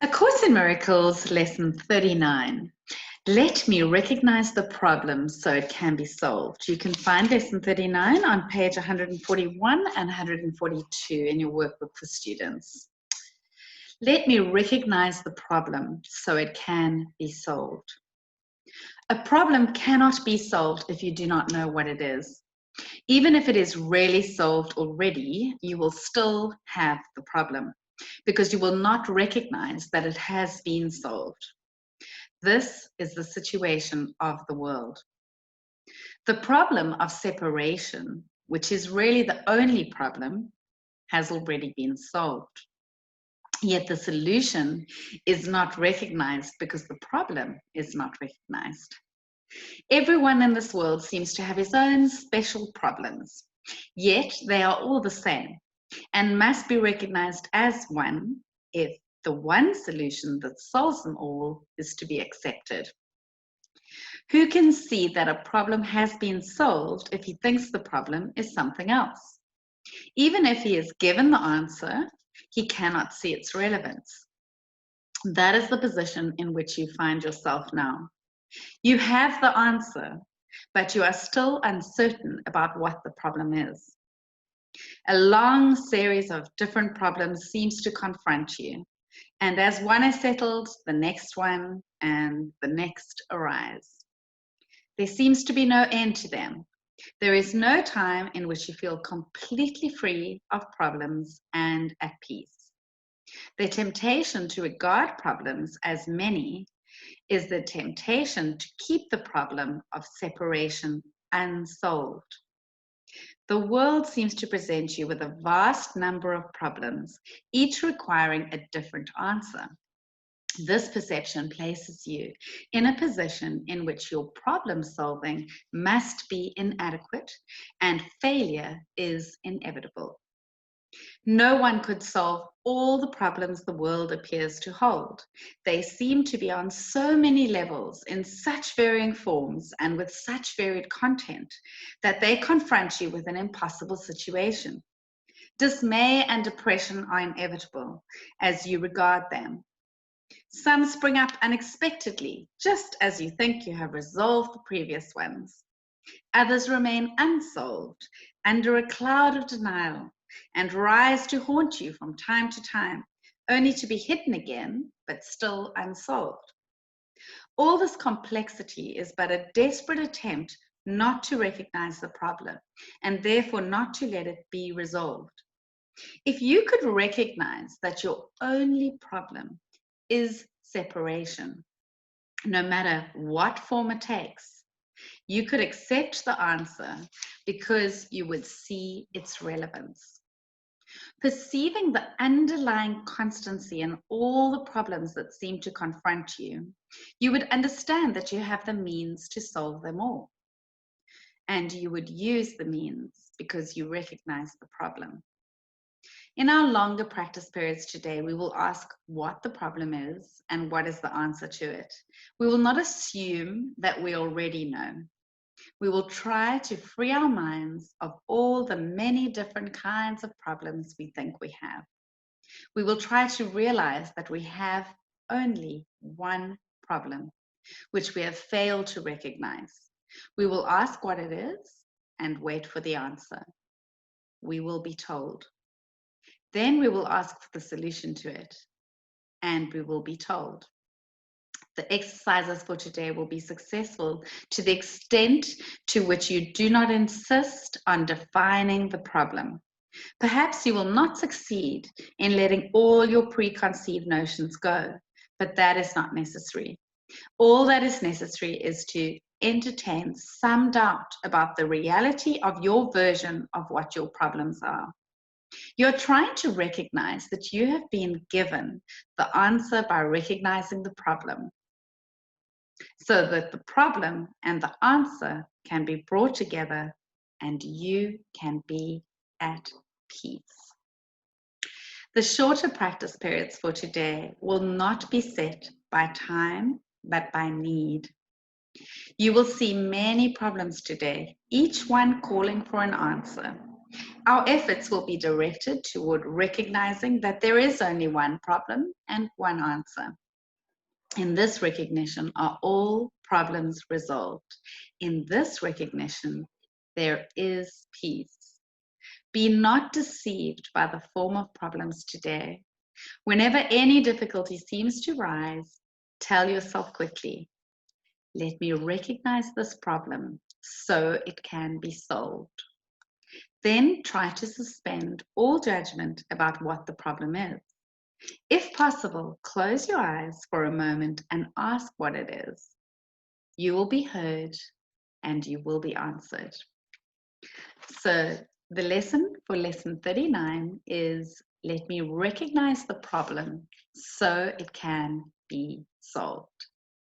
A Course in Miracles, Lesson 39. Let me recognize the problem so it can be solved. You can find Lesson 39 on page 141 and 142 in your workbook for students. Let me recognize the problem so it can be solved. A problem cannot be solved if you do not know what it is. Even if it is really solved already, you will still have the problem, because you will not recognize that it has been solved. This is the situation of the world. The problem of separation, which is really the only problem, has already been solved. Yet the solution is not recognized because the problem is not recognized. Everyone in this world seems to have his own special problems, yet they are all the same and must be recognized as one if the one solution that solves them all is to be accepted. Who can see that a problem has been solved if he thinks the problem is something else? Even if he is given the answer, he cannot see its relevance. That is the position in which you find yourself now. You have the answer, but you are still uncertain about what the problem is. A long series of different problems seems to confront you, and as one is settled, the next one and the next arise. There seems to be no end to them. There is no time in which you feel completely free of problems and at peace. The temptation to regard problems as many is the temptation to keep the problem of separation unsolved. The world seems to present you with a vast number of problems, each requiring a different answer. This perception places you in a position in which your problem solving must be inadequate and failure is inevitable. No one could solve all the problems the world appears to hold. They seem to be on so many levels, in such varying forms, and with such varied content, that they confront you with an impossible situation. Dismay and depression are inevitable as you regard them. Some spring up unexpectedly, just as you think you have resolved the previous ones. Others remain unsolved, under a cloud of denial, and rise to haunt you from time to time, only to be hidden again, but still unsolved. All this complexity is but a desperate attempt not to recognize the problem, and therefore not to let it be resolved. If you could recognize that your only problem is separation, no matter what form it takes, you could accept the answer because you would see its relevance. Perceiving the underlying constancy in all the problems that seem to confront you, you would understand that you have the means to solve them all. And you would use the means because you recognize the problem. In our longer practice periods today, we will ask what the problem is and what is the answer to it. We will not assume that we already know. We will try to free our minds of all the many different kinds of problems we think we have. We will try to realize that we have only one problem, which we have failed to recognize. We will ask what it is and wait for the answer. We will be told. Then we will ask for the solution to it, and we will be told. The exercises for today will be successful to the extent to which you do not insist on defining the problem. Perhaps you will not succeed in letting all your preconceived notions go, but that is not necessary. All that is necessary is to entertain some doubt about the reality of your version of what your problems are. You're trying to recognize that you have been given the answer by recognizing the problem, so that the problem and the answer can be brought together and you can be at peace. The shorter practice periods for today will not be set by time, but by need. You will see many problems today, each one calling for an answer. Our efforts will be directed toward recognizing that there is only one problem and one answer. In this recognition are all problems resolved. In this recognition, there is peace. Be not deceived by the form of problems today. Whenever any difficulty seems to rise, tell yourself quickly, let me recognize this problem so it can be solved. Then try to suspend all judgment about what the problem is. If possible, close your eyes for a moment and ask what it is. You will be heard and you will be answered. So the lesson for lesson 39 is let me recognize the problem so it can be solved.